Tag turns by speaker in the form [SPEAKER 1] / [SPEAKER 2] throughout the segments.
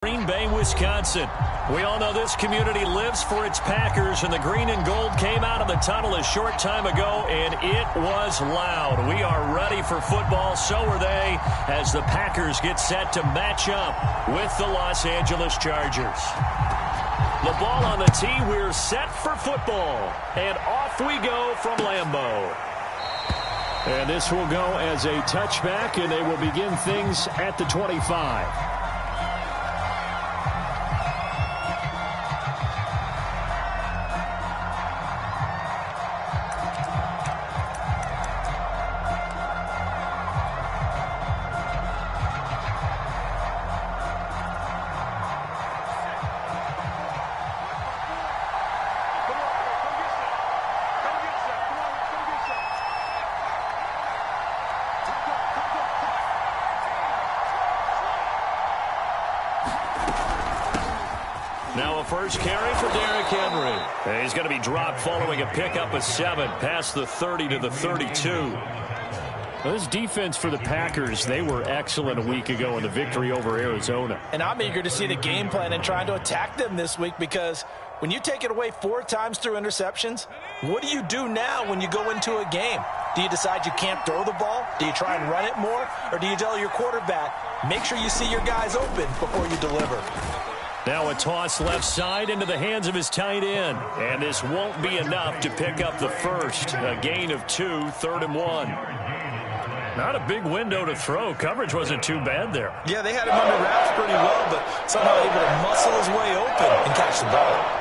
[SPEAKER 1] Green Bay, Wisconsin. We all know this community lives for its Packers, and the green and gold came out of the tunnel a short time ago, and it was loud. We are ready for football, so are they, as the Packers get set to match up with the Los Angeles Chargers. The ball on the tee, we're set for football, and off we go from Lambeau. And this will go as a touchback, and they will begin things at the 25. Now a first carry for Derrick Henry. He's going to be dropped following a pickup of 7 past the 30 to the 32. Well, this defense for the Packers, they were excellent a week ago in the victory over Arizona.
[SPEAKER 2] And I'm eager to see the game plan and trying to attack them this week, because when you take it away 4 times through interceptions, what do you do now when you go into a game? Do you decide you can't throw the ball? Do you try and run it more? Or do you tell your quarterback, make sure you see your guys open before you deliver?
[SPEAKER 1] Now a toss left side into the hands of his tight end. And this won't be enough to pick up the first. A gain of 2, 3rd and 1. Not a big window to throw. Coverage wasn't too bad there.
[SPEAKER 2] Yeah, they had him under wraps pretty well, but somehow able to muscle his way open and catch the ball.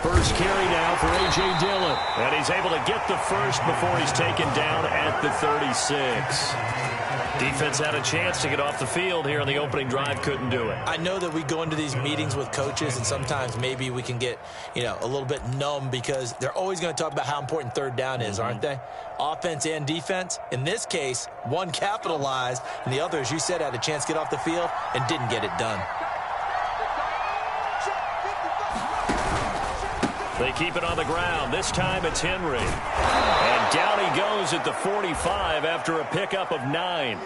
[SPEAKER 1] First carry now for A.J. Dillon. And he's able to get the first before he's taken down at the 36. Defense had a chance to get off the field here on the opening drive. Couldn't do it.
[SPEAKER 2] I know that we go into these meetings with coaches, and sometimes maybe we can get, a little bit numb, because they're always going to talk about how important 3rd down is, aren't they? Offense and defense. In this case, one capitalized, and the other, as you said, had a chance to get off the field and didn't get it done.
[SPEAKER 1] They keep it on the ground. This time it's Henry. And down he goes at the 45 after a pickup of 9.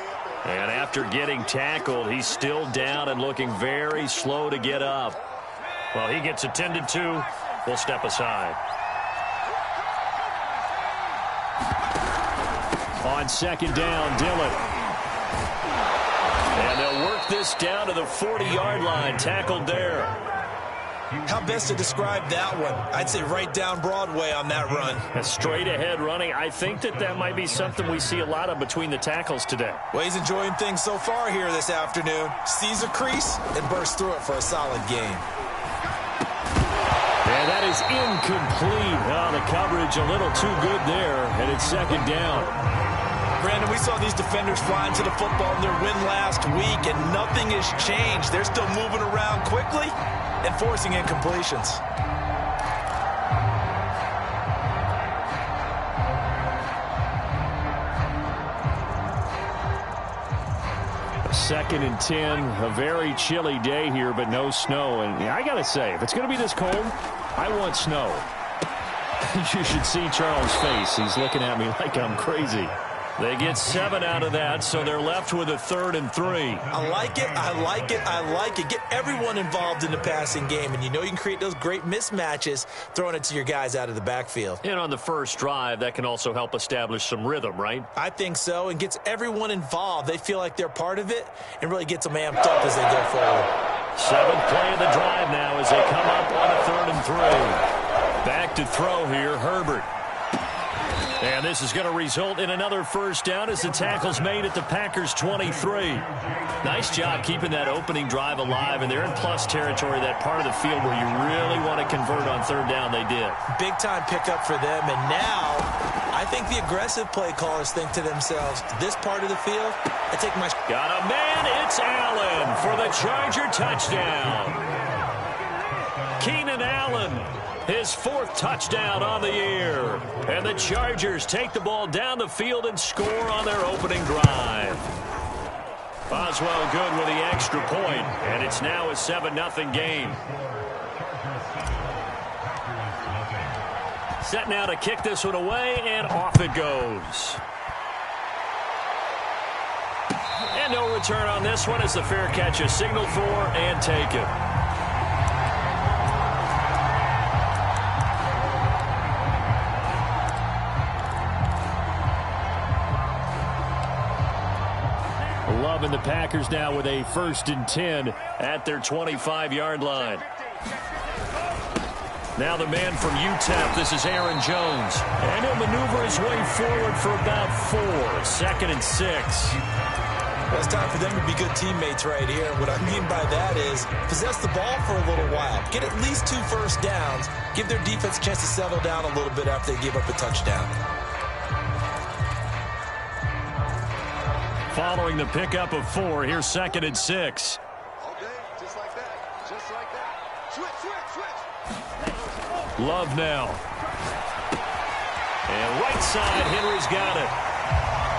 [SPEAKER 1] And after getting tackled, he's still down and looking very slow to get up. Well, he gets attended to. We'll step aside. On 2nd down, Dillon. And they'll work this down to the 40-yard line. Tackled there.
[SPEAKER 2] How best to describe that one? I'd say right down Broadway on that run.
[SPEAKER 1] A straight-ahead running. I think that might be something we see a lot of between the tackles today.
[SPEAKER 2] Well, he's enjoying things so far here this afternoon. Sees a crease and bursts through it for a solid gain.
[SPEAKER 1] And that is incomplete. Oh, the coverage a little too good there, and it's 2nd down.
[SPEAKER 2] Brandon, we saw these defenders flying to the football in their win last week, and nothing has changed. They're still moving around quickly and forcing incompletions.
[SPEAKER 1] Second and 10, a very chilly day here, but no snow. And I got to say, if it's going to be this cold, I want snow. You should see Charles' face. He's looking at me like I'm crazy. They get 7 out of that, so they're left with a 3rd and 3.
[SPEAKER 2] I like it, I like it, I like it. Get everyone involved in the passing game, and you can create those great mismatches throwing it to your guys out of the backfield.
[SPEAKER 1] And on the first drive, that can also help establish some rhythm, right?
[SPEAKER 2] I think so, and gets everyone involved. They feel like they're part of it, and really gets them amped up as they go forward.
[SPEAKER 1] 7th play of the drive now as they come up on a 3rd and 3. Back to throw here, Herbert. And this is going to result in another first down as the tackle's made at the Packers' 23. Nice job keeping that opening drive alive, and they're in plus territory, that part of the field where you really want to convert on 3rd down. They did. Big-time
[SPEAKER 2] pickup for them, and now I think the aggressive play callers think to themselves, this part of the field, I take my...
[SPEAKER 1] Got a man, it's Allen for the Charger touchdown. Keenan Allen, his 4th touchdown on the year. And the Chargers take the ball down the field and score on their opening drive. Boswell good with the extra point, and it's now a 7-0 game. Set now to kick this one away, and off it goes. And no return on this one as the fair catch is signaled for and taken. Love and the Packers now with a 1st and 10 at their 25-yard line. Now the man from UTEP, this is Aaron Jones. And he'll maneuver his way forward for about 4. 2nd and 6.
[SPEAKER 2] Well, it's time for them to be good teammates right here. What I mean by that is possess the ball for a little while. Get at least 2 first downs. Give their defense a chance to settle down a little bit after they give up a touchdown.
[SPEAKER 1] Following the pickup of 4, here's 2nd and 6.
[SPEAKER 3] Okay, just like that. Just like that. Switch.
[SPEAKER 1] Love now. And right side, Henry's got it.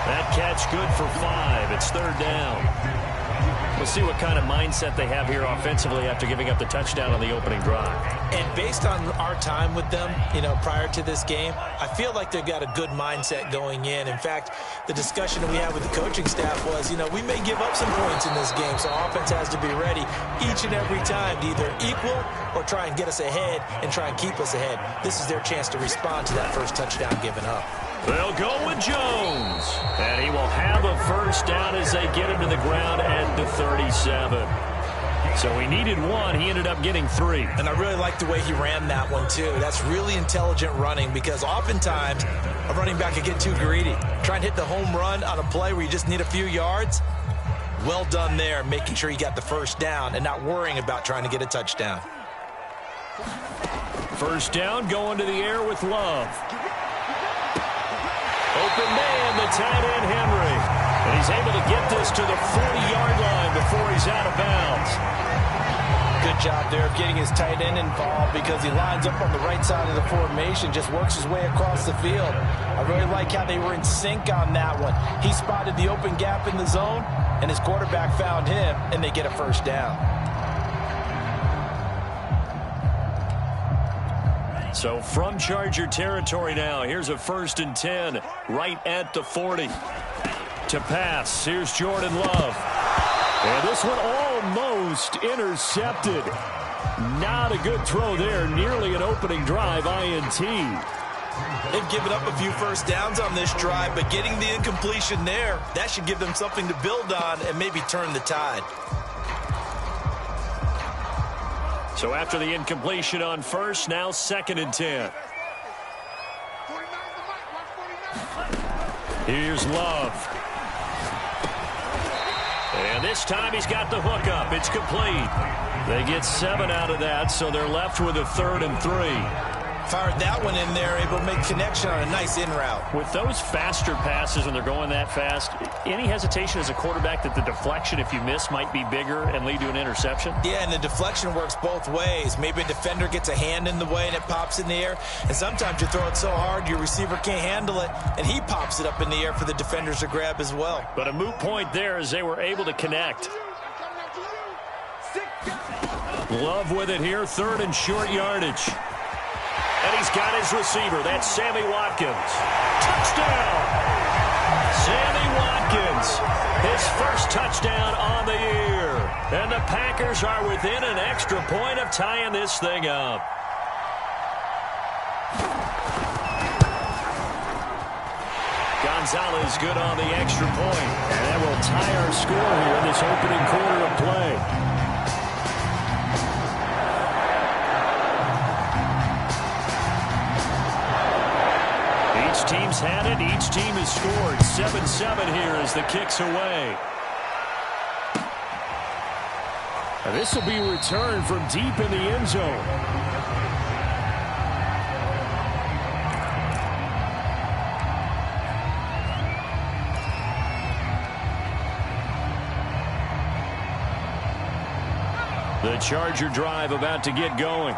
[SPEAKER 1] That catch good for 5. It's 3rd down. We'll see what kind of mindset they have here offensively after giving up the touchdown on the opening drive.
[SPEAKER 2] And based on our time with them, prior to this game, I feel like they've got a good mindset going in. In fact, the discussion that we had with the coaching staff was, we may give up some points in this game, so offense has to be ready each and every time to either equal or try and get us ahead and try and keep us ahead. This is their chance to respond to that first touchdown given up.
[SPEAKER 1] They'll go with Jones. And he will have a 1st down as they get him to the ground at the 37. So he needed 1. He ended up getting 3.
[SPEAKER 2] And I really like the way he ran that one, too. That's really intelligent running because oftentimes a running back can get too greedy. Try and hit the home run on a play where you just need a few yards. Well done there, making sure you got the 1st down and not worrying about trying to get a touchdown.
[SPEAKER 1] 1st down going to the air with Love. Open man, the tight end, Henry. And he's able to get this to the 40-yard line before he's out of bounds.
[SPEAKER 2] Good job there of getting his tight end involved because he lines up on the right side of the formation, just works his way across the field. I really like how they were in sync on that one. He spotted the open gap in the zone, and his quarterback found him, and they get a 1st down.
[SPEAKER 1] So from Charger territory now, here's a 1st and 10 right at the 40. To pass, here's Jordan Love. And this one almost intercepted. Not a good throw there, nearly an opening drive INT.
[SPEAKER 2] They've given up a few 1st downs on this drive, but getting the incompletion there, that should give them something to build on and maybe turn the tide.
[SPEAKER 1] So after the incompletion on 1st, now 2nd and 10. Here's Love. And this time he's got the hook up. It's complete. They get 7 out of that, so they're left with a 3rd and 3.
[SPEAKER 2] Fired that one in there, able to make connection on a nice in route.
[SPEAKER 1] With those faster passes when they're going that fast, any hesitation as a quarterback that the deflection, if you miss, might be bigger and lead to an interception?
[SPEAKER 2] Yeah, and the deflection works both ways. Maybe a defender gets a hand in the way and it pops in the air. And sometimes you throw it so hard your receiver can't handle it, and he pops it up in the air for the defenders to grab as well.
[SPEAKER 1] But a moot point there as they were able to connect. Love with it here, 3rd and short yardage. And he's got his receiver. That's Sammy Watkins. Touchdown! Sammy Watkins, his 1st touchdown on the year. And the Packers are within an extra point of tying this thing up. Gonzalez good on the extra point. And that will tie our score here in this opening quarter of play. Each team's had it. Each team has scored. 7-7 here as the kick's away. And this will be returned from deep in the end zone. The Charger drive about to get going.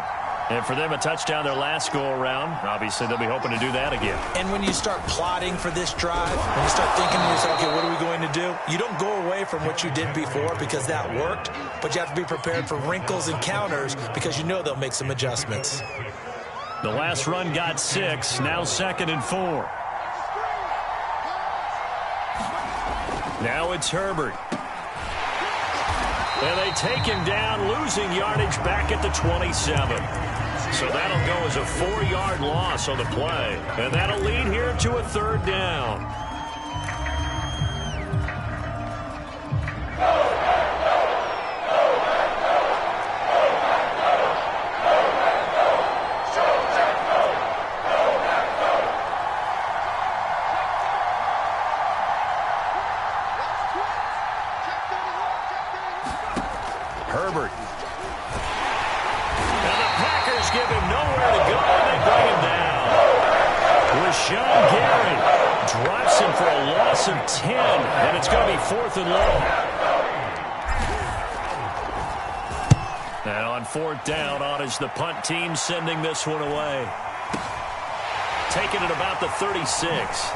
[SPEAKER 1] And for them, a touchdown their last go-around. Obviously, they'll be hoping to do that again.
[SPEAKER 2] And when you start plotting for this drive, when you start thinking to yourself, okay, what are we going to do? You don't go away from what you did before because that worked, but you have to be prepared for wrinkles and counters because you know they'll make some adjustments.
[SPEAKER 1] The last run got 6, now 2nd and 4. Now it's Herbert. And they take him down, losing yardage back at the 27. So that'll go as a 4-yard loss on the play. And that'll lead here to a 3rd down. Herbert. And the Packers give him nowhere to go, and they bring him down. Rashawn Gary drops him for a loss of 10, and it's going to be 4th and long. Now on 4th down, on is the punt team sending this one away. Taking it about the 36.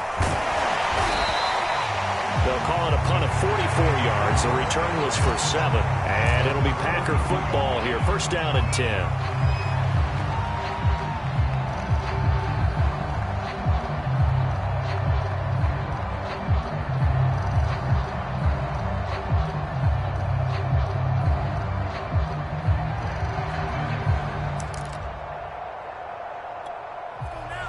[SPEAKER 1] They'll call it a punt of 44 yards. The return was for 7. And it'll be Packer football here. 1st down and 10.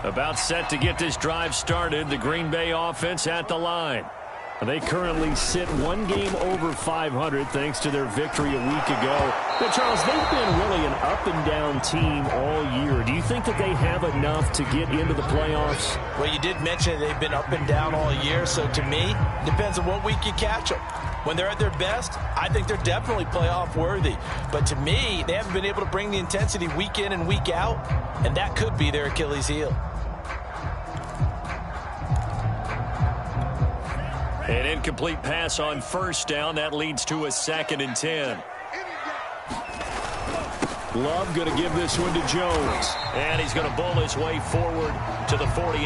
[SPEAKER 1] About set to get this drive started. The Green Bay offense at the line. They currently sit 1 game over 500 thanks to their victory a week ago. But, Charles, they've been really an up-and-down team all year. Do you think that they have enough to get into the playoffs?
[SPEAKER 2] Well, you did mention they've been up and down all year, so to me, it depends on what week you catch them. When they're at their best, I think they're definitely playoff worthy. But to me, they haven't been able to bring the intensity week in and week out, and that could be their Achilles heel.
[SPEAKER 1] An incomplete pass on 1st down. That leads to a 2nd and 10. Love going to give this one to Jones. And he's going to bowl his way forward to the 48.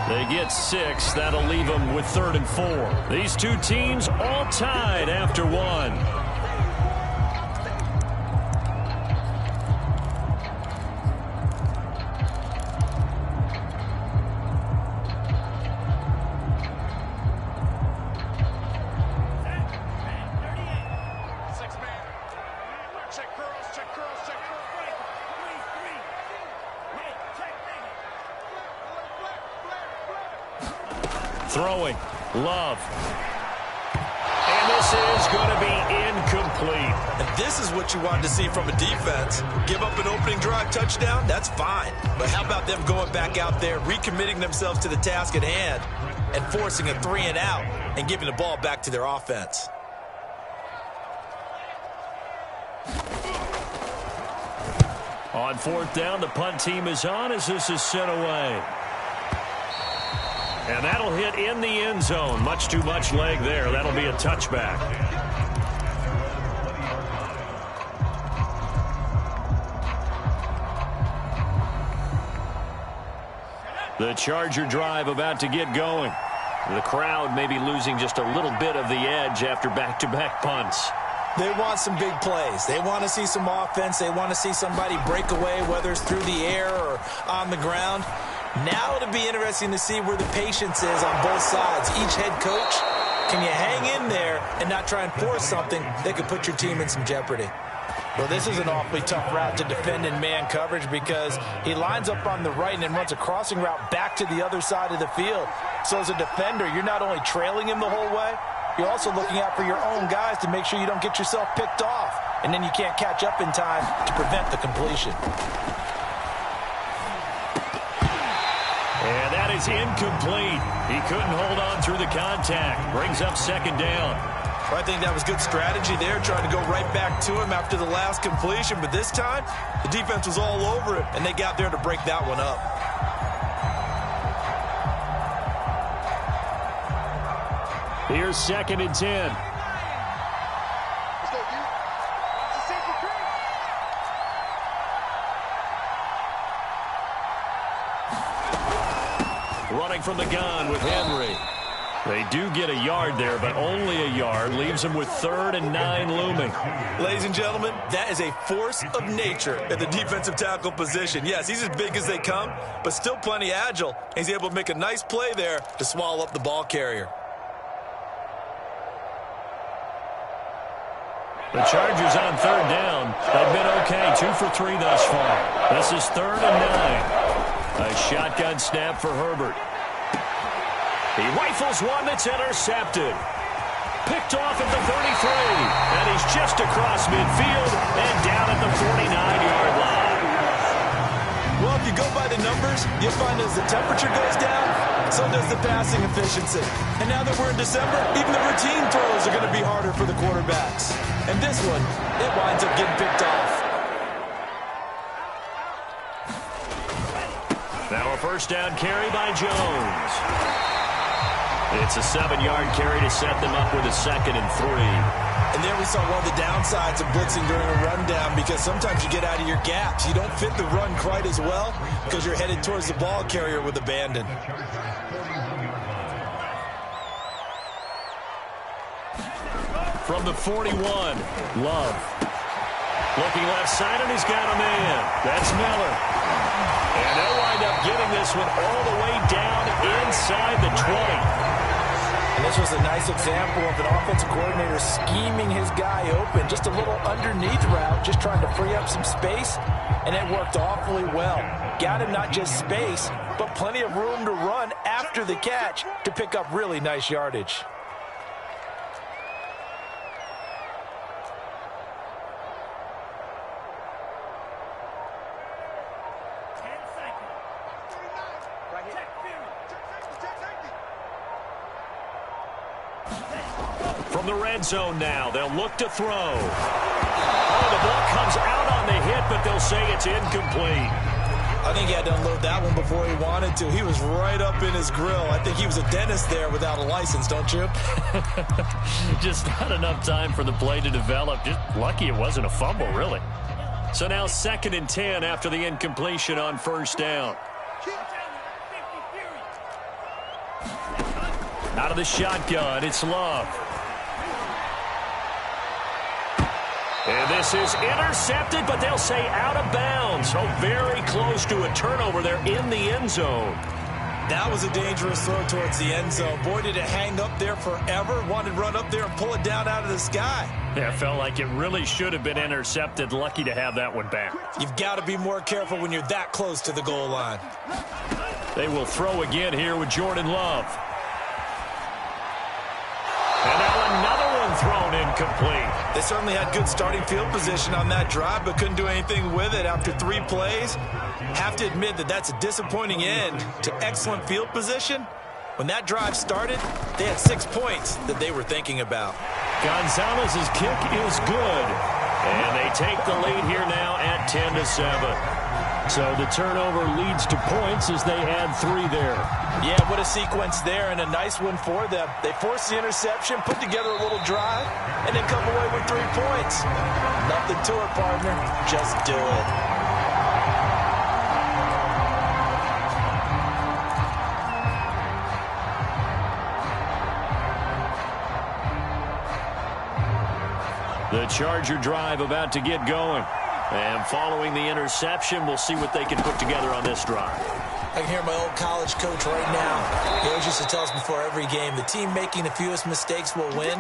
[SPEAKER 1] They get 6. That'll leave them with 3rd and 4. These two teams all tied after 1. Throwing. Love. And this is going to be incomplete.
[SPEAKER 2] And this is what you wanted to see from a defense. Give up an opening drive touchdown, that's fine. But how about them going back out there, recommitting themselves to the task at hand, and forcing a 3-and-out and giving the ball back to their offense?
[SPEAKER 1] On 4th down, the punt team is on as this is sent away. And that'll hit in the end zone. Much too much leg there. That'll be a touchback. The Charger drive about to get going. The crowd may be losing just a little bit of the edge after back-to-back punts.
[SPEAKER 2] They want some big plays. They want to see some offense. They want to see somebody break away, whether it's through the air or on the ground. Now it'll be interesting to see where the patience is on both sides. Each head coach, can you hang in there and not try and force something that could put your team in some jeopardy? Well, this is an awfully tough route to defend in man coverage because he lines up on the right and then runs a crossing route back to the other side of the field. So as a defender, you're not only trailing him the whole way, you're also looking out for your own guys to make sure you don't get yourself picked off. And then you can't catch up in time to prevent the completion.
[SPEAKER 1] And that is incomplete. He couldn't hold on through the contact. Brings up 2nd down.
[SPEAKER 2] I think that was good strategy there, trying to go right back to him after the last completion. But this time, the defense was all over it, and they got there to break that one up.
[SPEAKER 1] Here's 2nd and 10. running from the gun with Henry. They do get a yard there, but only a yard. Leaves them with 3rd and 9 looming.
[SPEAKER 2] Ladies and gentlemen, that is a force of nature at the defensive tackle position. Yes, he's as big as they come, but still plenty agile. He's able to make a nice play there to swallow up the ball carrier.
[SPEAKER 1] The Chargers on 3rd down. They've been okay, 2 for 3 thus far. This is 3rd and 9. A shotgun snap for Herbert. He rifles one that's intercepted. Picked off at the 33. And he's just across midfield and down at the 49-yard line.
[SPEAKER 2] Well, if you go by the numbers, you'll find as the temperature goes down, so does the passing efficiency. And now that we're in December, even the routine throws are going to be harder for the quarterbacks. And this one, it winds up getting picked off.
[SPEAKER 1] Now a first down carry by Jones. It's a 7-yard carry to set them up with a 2nd and 3.
[SPEAKER 2] And there we saw one of the downsides of blitzing during a rundown, because sometimes you get out of your gaps. You don't fit the run quite as well because you're headed towards the ball carrier with abandon.
[SPEAKER 1] From the 41, Love. Looking left side, and he's got a man. That's Miller. And they'll wind up getting this one all the way down inside the 20.
[SPEAKER 2] And this was a nice example of an offensive coordinator scheming his guy open. Just a little underneath route, just trying to free up some space, and it worked awfully well. Got him not just space, but plenty of room to run after the catch to pick up really nice yardage.
[SPEAKER 1] From the red zone now, they'll look to throw. Oh, the ball comes out on the hit, but they'll say it's incomplete.
[SPEAKER 2] I think he had to unload that one before he wanted to. He was right up in his grill. I think he was a dentist there without a license, don't you?
[SPEAKER 1] Just not enough time for the play to develop. Just lucky it wasn't a fumble, really. So now 2nd and 10 after the incompletion on first down. Out of the shotgun, it's Love. And this is intercepted, but they'll say out of bounds. So very close to a turnover there in the end zone.
[SPEAKER 2] That was a dangerous throw towards the end zone. Boy, did it hang up there forever. Wanted to run up there and pull it down out of the sky.
[SPEAKER 1] Yeah, it felt like it really should have been intercepted. Lucky to have that one back.
[SPEAKER 2] You've got to be more careful when you're that close to the goal line.
[SPEAKER 1] They will throw again here with Jordan Love. And now another one thrown incomplete.
[SPEAKER 2] They certainly had good starting field position on that drive, but couldn't do anything with it after 3 plays. Have to admit that that's a disappointing end to excellent field position. When that drive started, they had 6 points that they were thinking about.
[SPEAKER 1] Gonzalez's kick is good. And they take the lead here now at 10-7. So the turnover leads to points as they add 3 there.
[SPEAKER 2] Yeah, what a sequence there, and a nice one for them. They force the interception, put together a little drive, and then come away with 3 points. Nothing to it, partner. Just do it.
[SPEAKER 1] The Charger drive about to get going. And following the interception, we'll see what they can put together on this drive.
[SPEAKER 2] I can hear my old college coach right now. He always used to tell us before every game, the team making the fewest mistakes will win.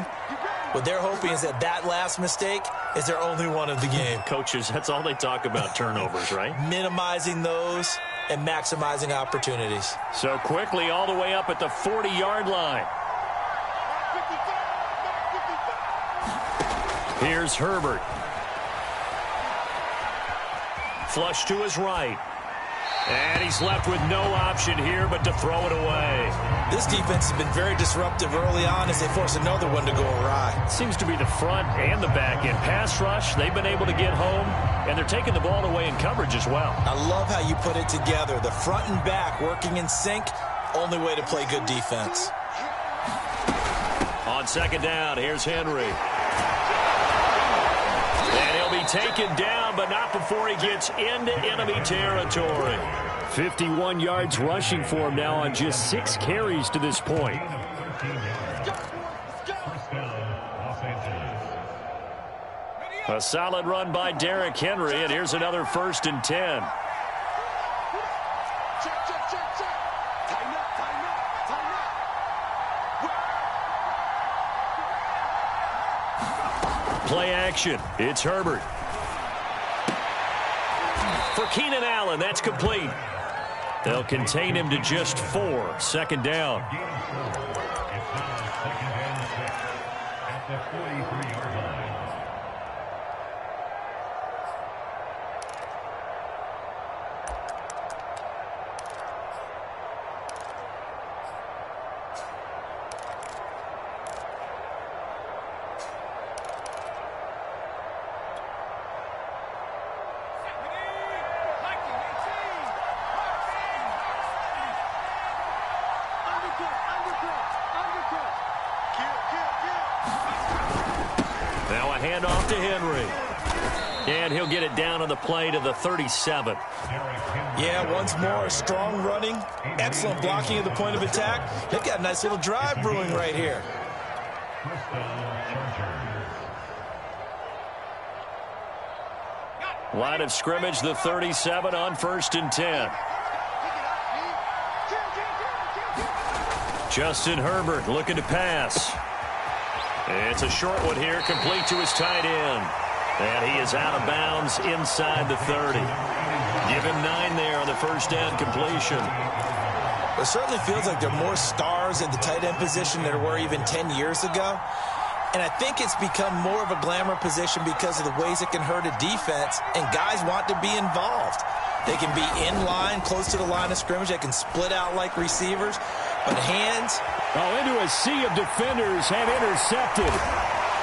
[SPEAKER 2] What they're hoping is that that last mistake is their only one of the game.
[SPEAKER 1] Coaches, that's all they talk about, turnovers, right? Minimizing
[SPEAKER 2] those and maximizing opportunities.
[SPEAKER 1] So quickly all the way up at the 40-yard line. Here's Herbert. Flush to his right. And he's left with no option here but to throw it away.
[SPEAKER 2] This defense has been very disruptive early on as they force another one to go awry.
[SPEAKER 1] Seems to be the front and the back end. Pass rush, they've been able to get home, and they're taking the ball away in coverage as well.
[SPEAKER 2] I love how you put it together. The front and back working in sync, only way to play good defense. On
[SPEAKER 1] 2nd down, here's Henry. And he'll be taken down, but not before he gets into enemy territory. 51 yards rushing for him now on just 6 carries to this point. A solid run by Derrick Henry, and here's another 1st and 10. Play action. It's Herbert. For Keenan Allen, that's complete. They'll contain him to just 4. 2nd down.
[SPEAKER 4] At the 43-yard line.
[SPEAKER 1] Now a handoff to Henry. And he'll get it down on the play to the 37.
[SPEAKER 2] Yeah, once more, strong running, excellent blocking at the point of attack. They've got a nice little drive brewing right here.
[SPEAKER 1] Line of scrimmage, the 37 on 1st and 10. Justin Herbert looking to pass. It's a short one here, complete to his tight end. And he is out of bounds inside the 30. Give him 9 there on the 1st down completion.
[SPEAKER 2] It certainly feels like there are more stars at the tight end position than there were even 10 years ago. And I think it's become more of a glamour position because of the ways it can hurt a defense, and guys want to be involved. They can be in line, close to the line of scrimmage. They can split out like receivers. But hands...
[SPEAKER 1] into a sea of defenders have intercepted.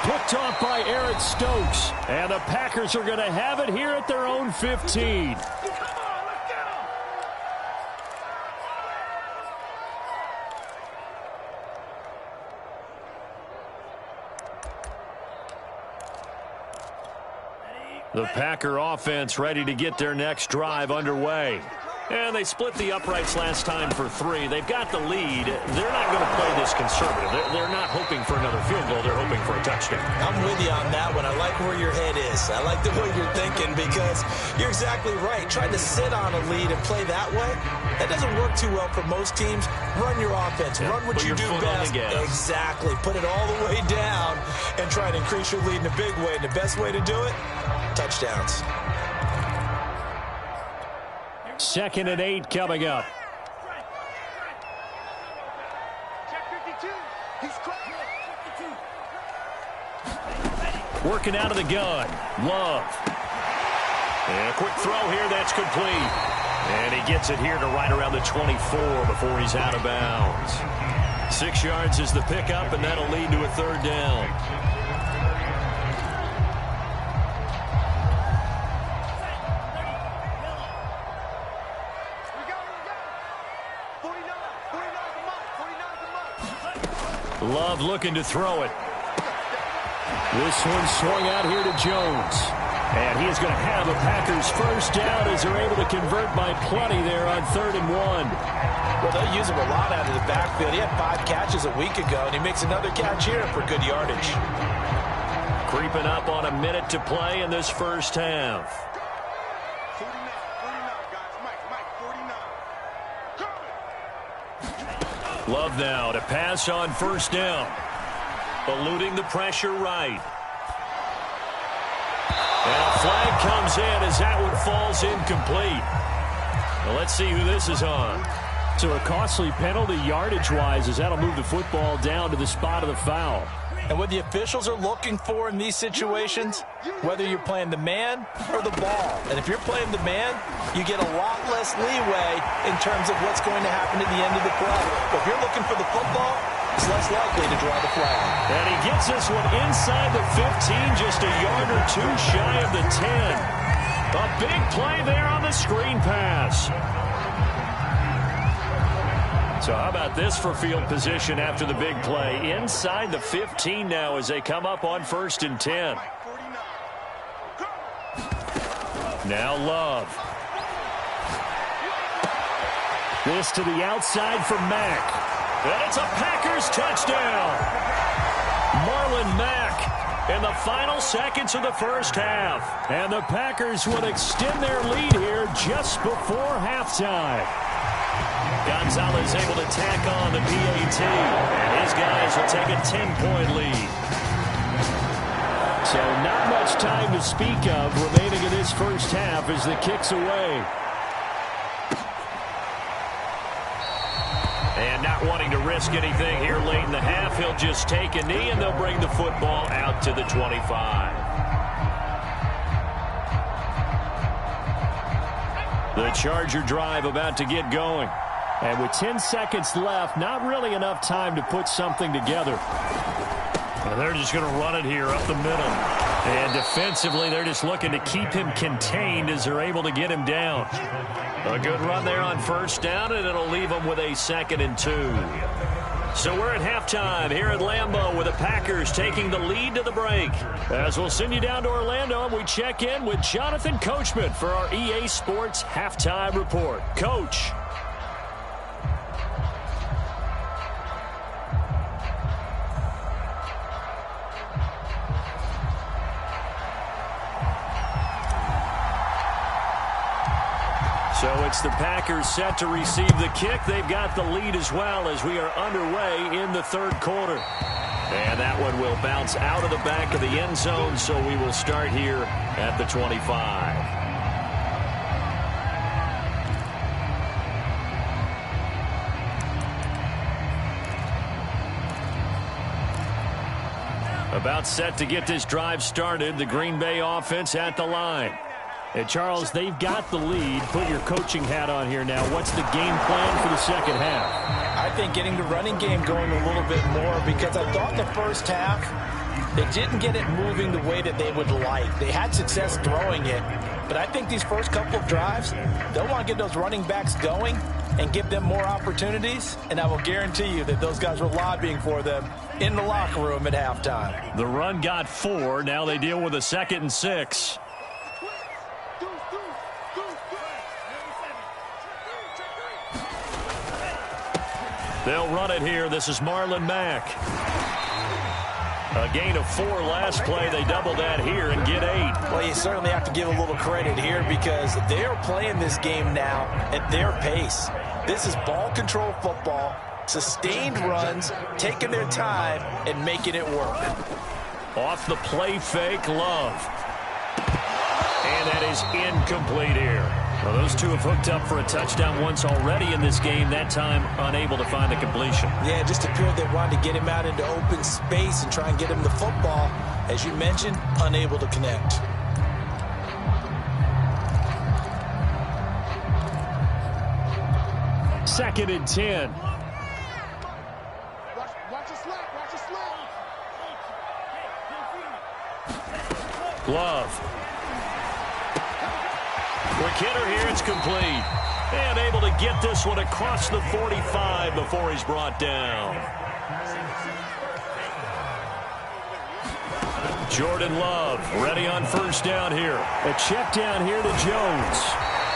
[SPEAKER 1] Picked off by Eric Stokes. And the Packers are going to have it here at their own 15. The Packer offense ready to get their next drive underway. And they split the uprights last time for 3. They've got the lead. They're not going to play this conservative. They're not hoping for another field goal. They're hoping for a touchdown.
[SPEAKER 2] I'm with you on that one. I like where your head is. I like the way you're thinking because you're exactly right. Trying to sit on a lead and play that way, that doesn't work too well for most teams. Run your offense. Run what you do best. Exactly. Put it all the way down and try to increase your lead in a big way. And the best way to do it, touchdowns.
[SPEAKER 1] 2nd and 8 coming up. Working out of the gun. Love. And a quick throw here. That's complete. And he gets it here to right around the 24 before he's out of bounds. 6 yards is the pickup, and that'll lead to a 3rd down. Love looking to throw it. This one swung out here to Jones. And he is going to have the Packers 1st down as they're able to convert by plenty there on 3rd and 1.
[SPEAKER 2] Well, they'll use him a lot out of the backfield. He had 5 catches a week ago, and he makes another catch here for good yardage.
[SPEAKER 1] Creeping up on a minute to play in this 1st half.
[SPEAKER 3] 49, guys. Mike, 49.
[SPEAKER 1] Love now to pass on 1st down. Eluding the pressure right. And a flag comes in as that one falls incomplete. Well, let's see who this is on. So a costly penalty yardage-wise as that'll move the football down to the spot of the foul.
[SPEAKER 2] And what the officials are looking for in these situations, whether you're playing the man or the ball. And if you're playing the man, you get a lot less leeway in terms of what's going to happen at the end of the play. But if you're looking for the football, it's less likely to draw the flag.
[SPEAKER 1] And he gets this one inside the 15, just a yard or 2 shy of the 10. A big play there on the screen pass. So how about this for field position after the big play? Inside the 15 now as they come up on 1st and 10. Now Love. This to the outside for Mack. And it's a Packers touchdown. Marlon Mack in the final seconds of the first half. And the Packers would extend their lead here just before halftime. Gonzalez able to tack on the PAT. And his guys will take a 10-point lead. So not much time to speak of remaining in this first half as the kick's away. And not wanting to risk anything here late in the half, he'll just take a knee and they'll bring the football out to the 25. The Charger drive about to get going. And with 10 seconds left, not really enough time to put something together. And they're just going to run it here up the middle. And defensively, they're just looking to keep him contained as they're able to get him down. A good run there on first down, and it'll leave them with a 2nd and 2. So we're at halftime here at Lambeau with the Packers taking the lead to the break. As we'll send you down to Orlando, and we check in with Jonathan Coachman for our EA Sports Halftime Report. Coach. So it's the Packers set to receive the kick. They've got the lead as well as we are underway in the third quarter. And that one will bounce out of the back of the end zone, so we will start here at the 25. About set to get this drive started, the Green Bay offense at the line. And Charles, they've got the lead. Put your coaching hat on here now. What's the game plan for the second half?
[SPEAKER 2] I think getting the running game going a little bit more, because I thought the first half they didn't get it moving the way that they would like. They had success throwing it, but I think these first couple of drives, they'll want to get those running backs going and give them more opportunities, and I will guarantee you that those guys were lobbying for them in the locker room at halftime.
[SPEAKER 1] The run got 4. Now they deal with a 2nd and 6. They'll run it here. This is Marlon Mack. A gain of 4 last play. They double that here and get 8.
[SPEAKER 2] Well, you certainly have to give a little credit here because they are playing this game now at their pace. This is ball control football, sustained runs, taking their time and making it work.
[SPEAKER 1] Off the play fake, Love. And that is incomplete here. Well, those two have hooked up for a touchdown once already in this game, that time unable to find the completion.
[SPEAKER 2] Yeah, it just appeared they wanted to get him out into open space and try and get him the football. As you mentioned, unable to connect.
[SPEAKER 1] Second and 10.
[SPEAKER 3] Watch your slap, watch your slap.
[SPEAKER 1] Love. Quick hitter here, it's complete. And able to get this one across the 45 before he's brought down. Jordan Love ready on first down here. A check down here to Jones.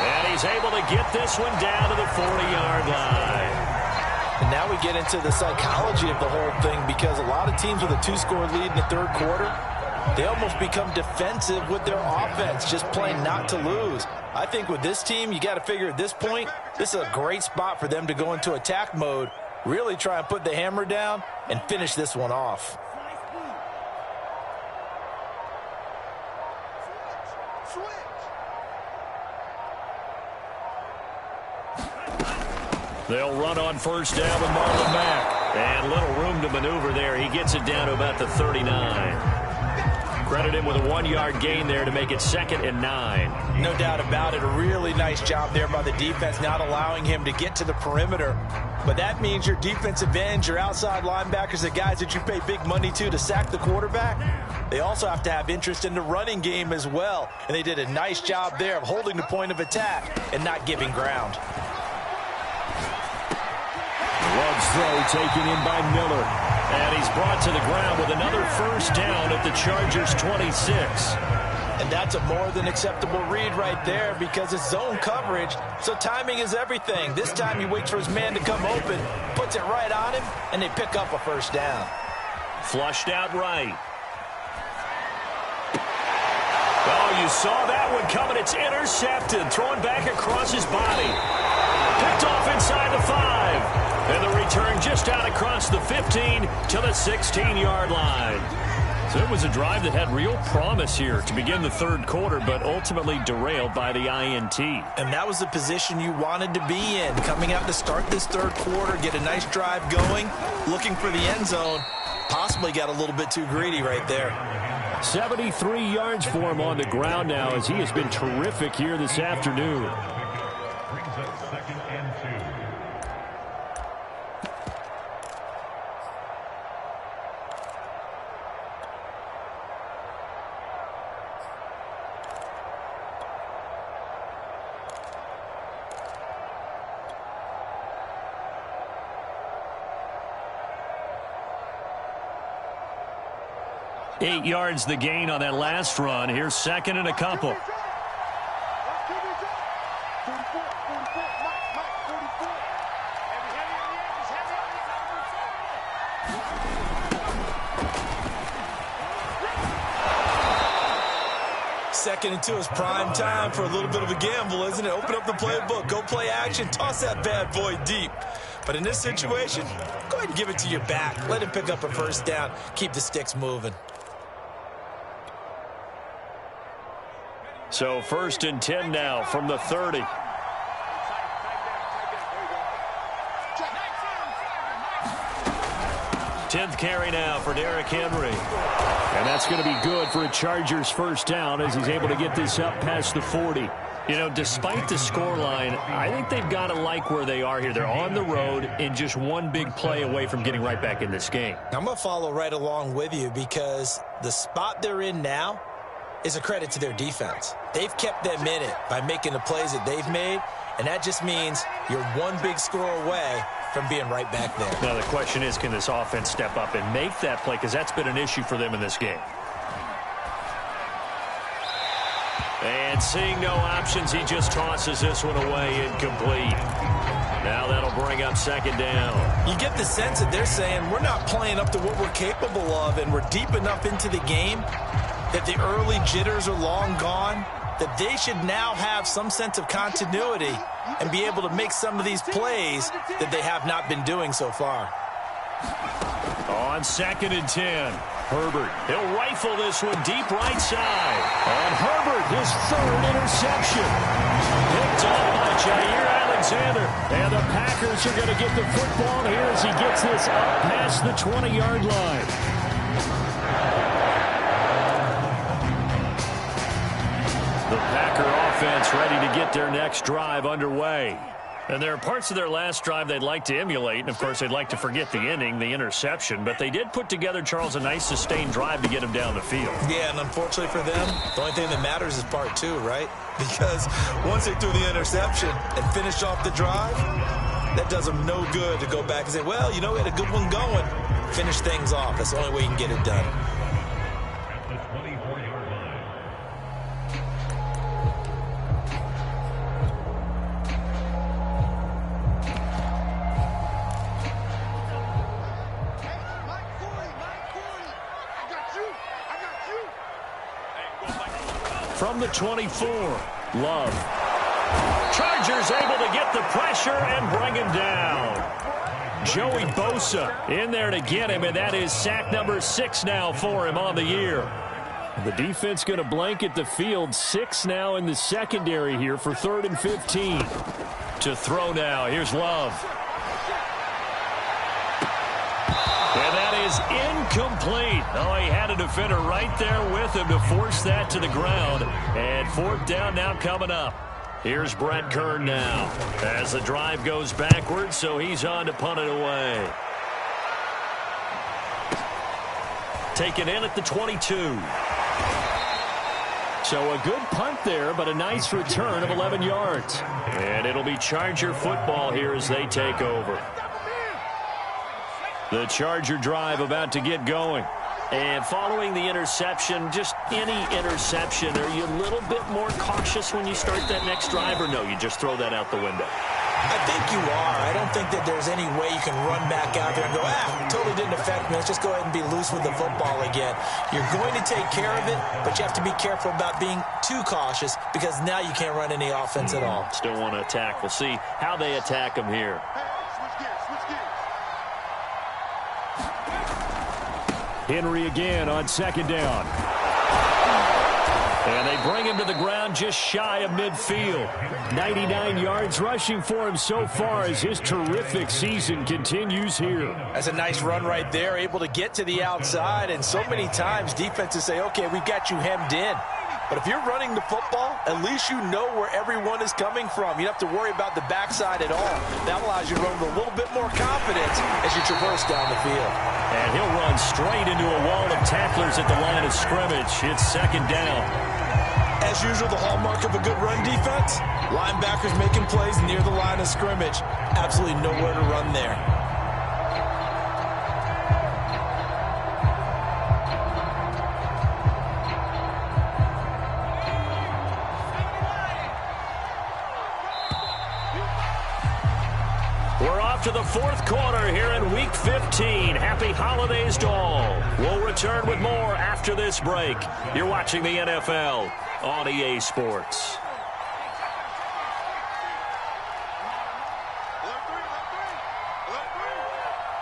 [SPEAKER 1] And he's able to get this one down to the 40-yard line.
[SPEAKER 2] And now we get into the psychology of the whole thing, because a lot of teams with a 2-score lead in the third quarter, they almost become defensive with their offense, just playing not to lose. I think with this team, you got to figure at this point, this is a great spot for them to go into attack mode, really try and put the hammer down and finish this one off.
[SPEAKER 1] They'll run on first down with Marlon Mack. And little room to maneuver there. He gets it down to about the 39. Credit him with a 1-yard gain there to make it 2nd and 9.
[SPEAKER 2] No doubt about it. A really nice job there by the defense, not allowing him to get to the perimeter. But that means your defensive ends, your outside linebackers, the guys that you pay big money to sack the quarterback, they also have to have interest in the running game as well. And they did a nice job there of holding the point of attack and not giving ground.
[SPEAKER 1] Love's throw taken in by Miller. And he's brought to the ground with another first down at the Chargers' 26.
[SPEAKER 2] And that's a more than acceptable read right there because it's zone coverage, so timing is everything. This time he waits for his man to come open, puts it right on him, and they pick up a first down.
[SPEAKER 1] Flushed out right. Oh, you saw that one coming. It's intercepted. Thrown back across his body. Picked off inside the 5. And the return just out across the 15 to the 16-yard line. So it was a drive that had real promise here to begin the third quarter, but ultimately derailed by the INT.
[SPEAKER 2] And that was the position you wanted to be in. Coming out to start this third quarter, get a nice drive going, looking for the end zone. Possibly got a little bit too greedy right there.
[SPEAKER 1] 73 yards for him on the ground now as he has been terrific here this afternoon.
[SPEAKER 4] Brings up 2nd and 2.
[SPEAKER 1] Eight yards the gain on that last run. Here's second and a couple.
[SPEAKER 2] Second and 2 is prime time for a little bit of a gamble, isn't it? Open up the playbook, go play action, toss that bad boy deep. But in this situation, go ahead and give it to your back. Let him pick up a first down. Keep the sticks moving.
[SPEAKER 1] So 1st and 10 now from the 30. Tenth carry now for Derrick Henry. And that's going to be good for a Chargers first down as he's able to get this up past the 40. You know, despite the scoreline, I think they've got to like where they are here. They're on the road and just one big play away from getting right back in this game.
[SPEAKER 2] I'm going to follow right along with you because the spot they're in now is a credit to their defense. They've kept them in it by making the plays that they've made, and that just means you're one big score away from being right back there.
[SPEAKER 1] Now the question is, can this offense step up and make that play? Because that's been an issue for them in this game. And seeing no options, he just tosses this one away, incomplete. Now that'll bring up second down.
[SPEAKER 2] You get the sense that they're saying we're not playing up to what we're capable of, and we're deep enough into the game that the early jitters are long gone, that they should now have some sense of continuity and be able to make some of these plays that they have not been doing so far.
[SPEAKER 1] On 2nd and 10, Herbert. He'll rifle this one deep right side. And Herbert, his 3rd interception. Picked off by Jair Alexander. And the Packers are going to get the football here as he gets this up past the 20-yard line. The Packer offense ready to get their next drive underway. And there are parts of their last drive they'd like to emulate. And, of course, they'd like to forget the inning, the interception. But they did put together, Charles, a nice sustained drive to get him down the field.
[SPEAKER 2] Yeah, and unfortunately for them, the only thing that matters is part 2, right? Because once they threw the interception and finished off the drive, that does them no good to go back and say, well, you know, we had a good one going. Finish things off. That's the only way you can get it done.
[SPEAKER 4] At the 24-yard line.
[SPEAKER 1] From the 24, Love. Chargers able to get the pressure and bring him down. Joey Bosa in there to get him, and that is sack number 6 now for him on the year. The defense going to blanket the field. 6 now in the secondary here for 3rd and 15. To throw now. Here's Love. And that is incomplete. Oh, he had a defender right there with him to force that to the ground. And 4th down now coming up. Here's Brett Kern now as the drive goes backwards, so he's on to punt it away. Taken in at the 22. So a good punt there, but a nice return of 11 yards. And it'll be Charger football here as they take over. The Charger drive about to get going. And following the interception, just any interception, are you a little bit more cautious when you start that next drive, or no, you just throw that out the window?
[SPEAKER 2] I think you are. I don't think that there's any way you can run back out there and go, totally didn't affect me. Let's just go ahead and be loose with the football again. You're going to take care of it, but you have to be careful about being too cautious because now you can't run any offense at all.
[SPEAKER 1] Still want to attack. We'll see how they attack them here.
[SPEAKER 5] Henry again on second down.
[SPEAKER 1] And they bring him to the ground just shy of midfield.
[SPEAKER 5] 99 yards rushing for him so far as his terrific season continues here.
[SPEAKER 2] That's a nice run right there, able to get to the outside. And so many times defenses say, okay, we've got you hemmed in. But if you're running the football, at least you know where everyone is coming from. You don't have to worry about the backside at all. That allows you to run with a little bit more confidence as you traverse down the field.
[SPEAKER 1] And he'll run straight into a wall of tacklers at the line of scrimmage. It's second down.
[SPEAKER 2] As usual, the hallmark of a good run defense, linebackers making plays near the line of scrimmage. Absolutely nowhere to run there.
[SPEAKER 1] We're off to the fourth quarter here in Week 15. Happy holidays to all. We'll return with more after this break. You're watching the NFL on EA Sports.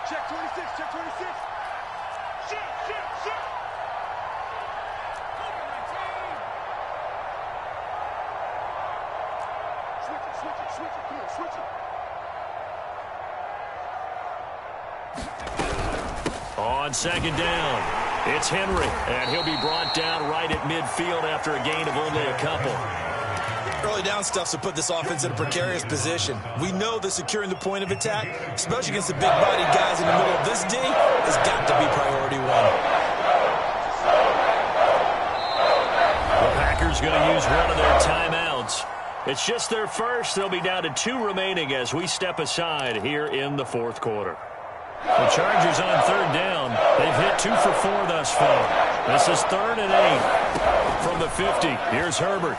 [SPEAKER 3] Check 26, check 26. Shit. Switch it. Come on, switch it.
[SPEAKER 1] On second down, it's Henry, and he'll be brought down right at midfield after a gain of only a couple.
[SPEAKER 2] Early down stuff to put this offense in a precarious position. We know that securing the point of attack, especially against the big-bodied guys in the middle of this D, has got to be priority one.
[SPEAKER 1] The Packers going to use one of their timeouts. It's just their first. They'll be down to 2 remaining as we step aside here in the fourth quarter. The Chargers on third down. They've hit 2 for 4 thus far. This is 3rd and 8 from the 50. Here's Herbert.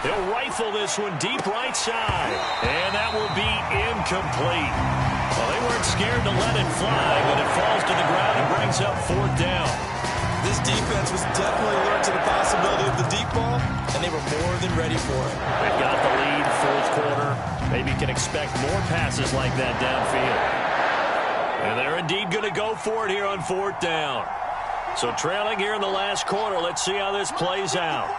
[SPEAKER 1] He'll rifle this one deep right side, and that will be incomplete. Well, they weren't scared to let it fly, but it falls to the ground and brings up 4th down.
[SPEAKER 2] This defense was definitely alert to the possibility of the deep ball, and they were more than ready for it.
[SPEAKER 1] They've got the lead, fourth quarter. Maybe can expect more passes like that downfield. And they're indeed going to go for it here on 4th down. So trailing here in the last quarter, let's see how this plays out.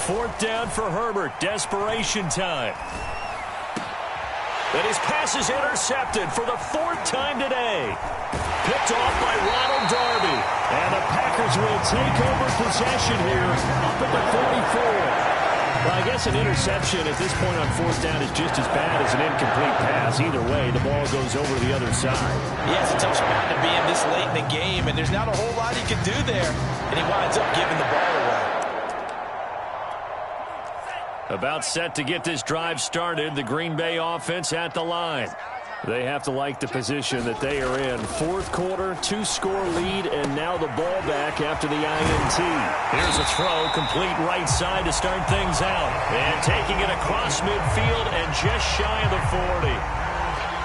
[SPEAKER 1] Fourth down for Herbert. Desperation time. And his pass is intercepted for the 4th time today. Picked off by Ronald Darby. And the Packers will take over possession here up at the 44. Well, I guess an interception at this point on 4th down is just as bad as an incomplete pass. Either way, the ball goes over to the other side.
[SPEAKER 2] Yeah, it's a tough spot to be in this late in the game, and there's not a whole lot he can do there. And he winds up giving the ball away.
[SPEAKER 1] About set to get this drive started, the Green Bay offense at the line. They have to like the position that they are in. Fourth quarter, 2-score lead, and now the ball back after the INT. Here's a throw, complete right side to start things out. And taking it across midfield and just shy of the 40.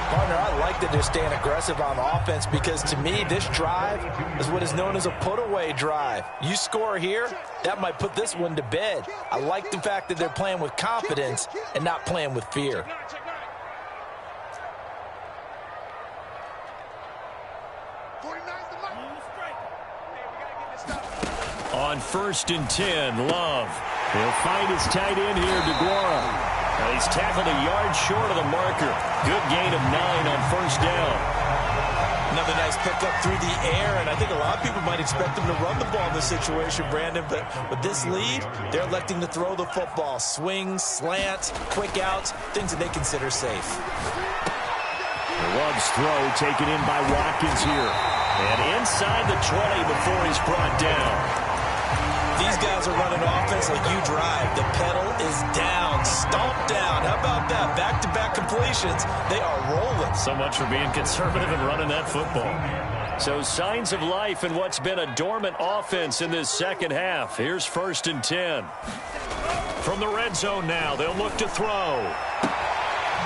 [SPEAKER 2] Partner, I like that they're staying aggressive on offense because, to me, this drive is what is known as a put-away drive. You score here, that might put this one to bed. I like the fact that they're playing with confidence and not playing with fear.
[SPEAKER 1] On 1st and 10, Love. He'll find his tight end here, DeGuara. He's tackled a yard short of the marker. Good gain of 9 on 1st down.
[SPEAKER 2] Another nice pickup through the air, and I think a lot of people might expect them to run the ball in this situation, Brandon, but with this lead, they're electing to throw the football. Swings, slants, quick outs, things that they consider safe.
[SPEAKER 5] Love's throw taken in by Watkins here.
[SPEAKER 1] And inside the 20 before he's brought down.
[SPEAKER 2] these guys are running offense like you drive. The pedal is down, stomped down. How about that? Back-to-back completions. They are rolling.
[SPEAKER 1] So much for being conservative and running that football. So signs of life in what's been a dormant offense in this second half. Here's 1st and 10. From the red zone now, they'll look to throw.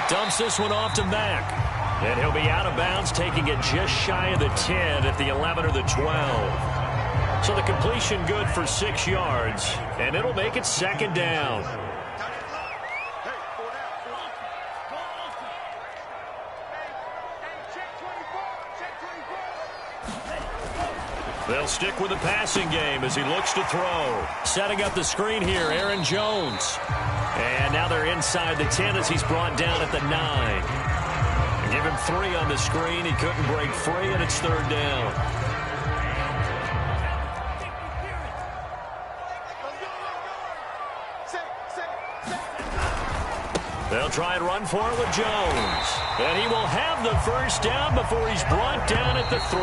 [SPEAKER 1] Dumps this one off to Mack. And he'll be out of bounds, taking it just shy of the 10 at the 11 or the 12. So the completion good for 6 yards, and it'll make it 2nd down. They'll stick with the passing game as he looks to throw. Setting up the screen here, Aaron Jones. And now they're inside the 10 as he's brought down at the 9. Give him 3 on the screen. He couldn't break free, and it's 3rd down. They'll try and run for it with Jones. And he will have the 1st down before he's brought down at the 3.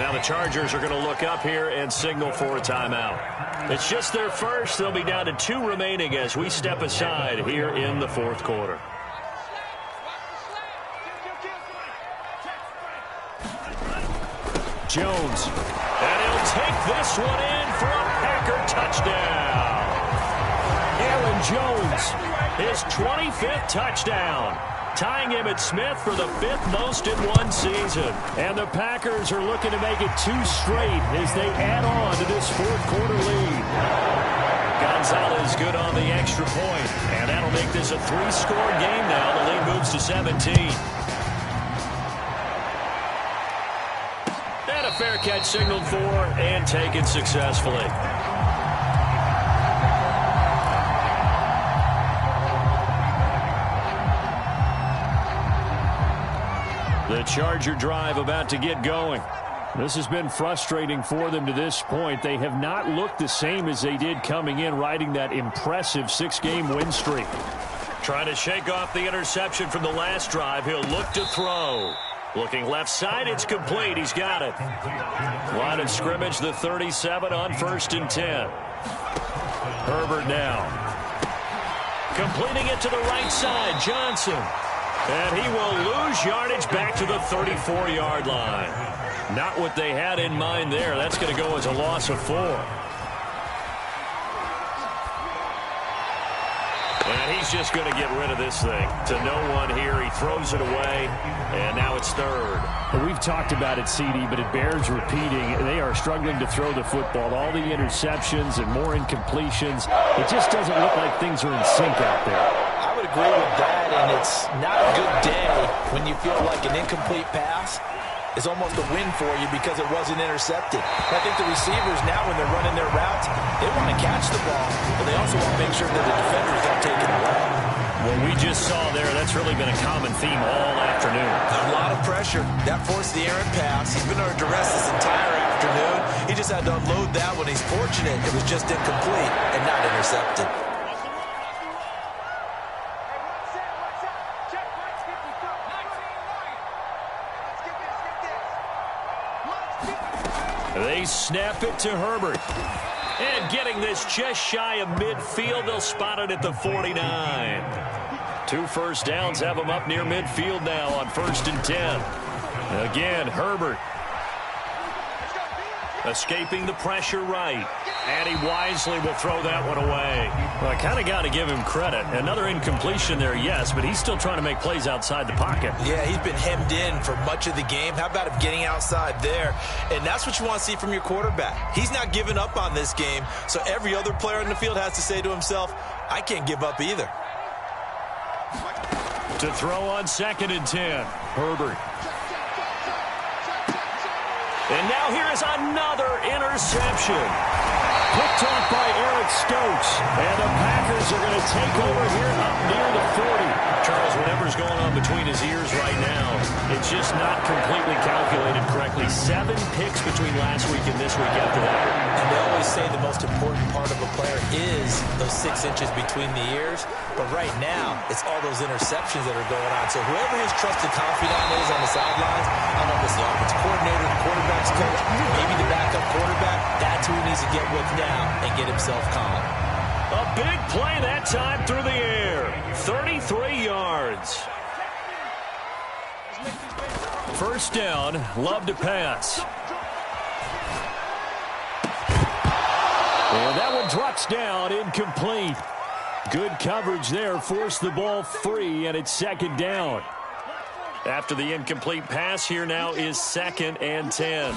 [SPEAKER 1] Now the Chargers are going to look up here and signal for a timeout. It's just their first. They'll be down to 2 remaining as we step aside here in the 4th quarter. Jones. And he'll take this one in for a Packer touchdown. Aaron Jones, his 25th touchdown, tying him at Smith for the 5th most in one season. And the Packers are looking to make it 2 straight as they add on to this 4th quarter lead. Gonzalez good on the extra point, and that'll make this a 3-score game now. The lead moves to 17. And a fair catch signaled for and taken successfully. The Charger drive about to get going. This has been frustrating for them to this point. They have not looked the same as they did coming in, riding that impressive 6-game win streak. Trying to shake off the interception from the last drive. He'll look to throw. Looking left side, it's complete. He's got it. Line of scrimmage, the 37 on 1st and 10. Herbert now. Completing it to the right side, Johnson. And he will lose yardage back to the 34-yard line. Not what they had in mind there. That's going to go as a loss of 4. And he's just going to get rid of this thing to no one here. He throws it away, and now it's 3rd.
[SPEAKER 5] Well, we've talked about it, CD, but it bears repeating. They are struggling to throw the football. All the interceptions and more incompletions. It just doesn't look like things are in sync out there.
[SPEAKER 2] I would agree with that, and it's not a good day when you feel like an incomplete pass is almost a win for you because it wasn't intercepted. I think the receivers now, when they're running their routes, they want to catch the ball, but they also want to make sure that the defenders don't take it away.
[SPEAKER 1] What we just saw there, that's really been a common theme all afternoon.
[SPEAKER 2] A lot of pressure. That forced the errant pass. He's been under duress this entire afternoon. He just had to unload that one. He's fortunate it was just incomplete and not intercepted.
[SPEAKER 1] They snap it to Herbert. And getting this just shy of midfield, they'll spot it at the 49. 2 first downs have them up near midfield now on 1st and 10. Again, Herbert escaping the pressure right. And he wisely will throw that one away. Well, I kind of got to give him credit. Another incompletion there, yes, but he's still trying to make plays outside the pocket.
[SPEAKER 2] Yeah, he's been hemmed in for much of the game. How about him getting outside there? And that's what you want to see from your quarterback. He's not giving up on this game, so every other player in the field has to say to himself, I can't give up either.
[SPEAKER 1] To throw on 2nd and 10, Herbert. And now here is another interception. Picked off by Eric Stokes. And the Packers are going to take over here up near the 40. Charles, whatever's going on between his ears right now, It's just not completely calculated correctly. 7 picks between last week and this week after that.
[SPEAKER 2] And they always say the most important part of a player is those 6 inches between the ears. But right now, it's all those interceptions that are going on. So whoever his trusted confidant is on the sidelines, I don't know if it's the offensive coordinator, the quarterback's coach, maybe the backup quarterback, that's who he needs to get with now and get himself calm.
[SPEAKER 1] A big play that time through the air. 33 yards. First down, Love to pass. And that one drops down, incomplete. Good coverage there, forced the ball free, and it's second down. After the incomplete pass, here now is 2nd and 10.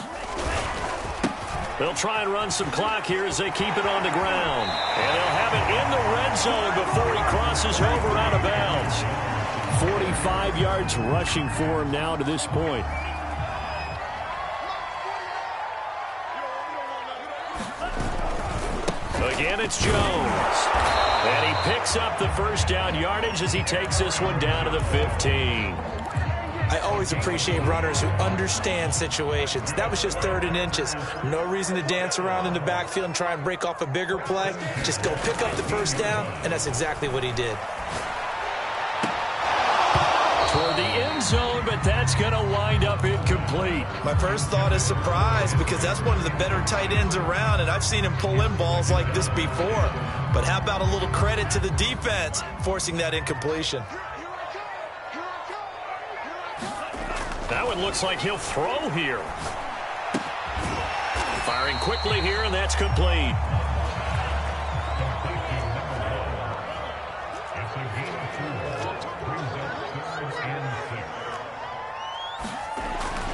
[SPEAKER 1] They'll try and run some clock here as they keep it on the ground. And they'll have it in the red zone before he crosses over out of bounds. 45 yards rushing for him now to this point. Again, it's Jones. And he picks up the first down yardage as he takes this one down to the 15.
[SPEAKER 2] I always appreciate runners who understand situations. That was just 3rd and inches. No reason to dance around in the backfield and try and break off a bigger play. Just go pick up the first down, and that's exactly what he did.
[SPEAKER 1] Toward the end zone, but that's going to wind up incomplete.
[SPEAKER 2] My first thought is surprise because that's one of the better tight ends around, and I've seen him pull in balls like this before. But how about a little credit to the defense forcing that incompletion?
[SPEAKER 1] That one looks like he'll throw here. Firing quickly here, and that's complete.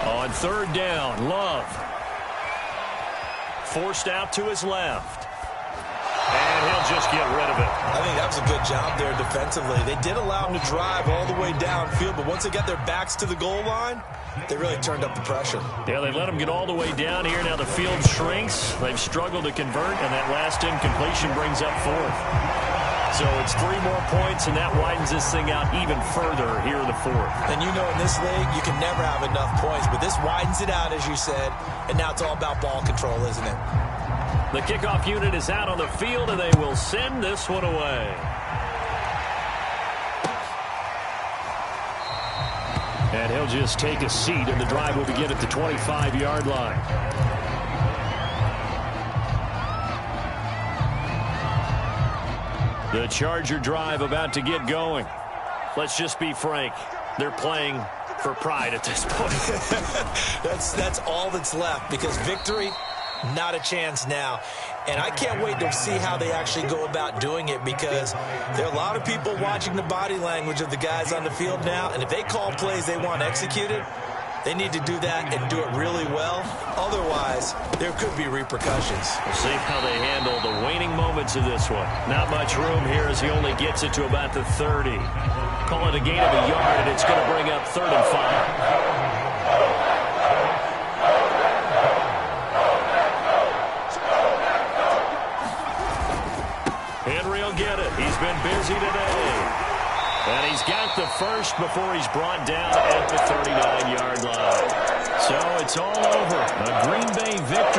[SPEAKER 1] On 3rd down, Love. Forced out to his left. And he'll just get rid of it.
[SPEAKER 2] I think that was a good job there defensively. They did allow him to drive all the way downfield, but once they got their backs to the goal line, they really turned up the pressure.
[SPEAKER 1] Yeah, they let him get all the way down here. Now the field shrinks. They've struggled to convert, and that last incompletion brings up 4th. So it's 3 more points, and that widens this thing out even further here in the 4th.
[SPEAKER 2] And you know in this league, you can never have enough points, but this widens it out, as you said, and now it's all about ball control, isn't it?
[SPEAKER 1] The kickoff unit is out on the field, and they will send this one away. And he'll just take a seat, and the drive will begin at the 25-yard line. The Charger drive about to get going. Let's just be frank. They're playing for pride at this point.
[SPEAKER 2] That's all that's left because victory, not a chance now. And I can't wait to see how they actually go about doing it because there are a lot of people watching the body language of the guys on the field now. And if they call plays they want executed, they need to do that and do it really well. Otherwise, there could be repercussions.
[SPEAKER 1] We'll see how they handle the waning moments of this one. Not much room here as he only gets it to about the 30. Call it a gain of a yard, and it's going to bring up 3rd and 5. Henry will get it. He's been busy today. And he's got the first before he's brought down at the 39-yard line. So it's all over. A Green Bay victory.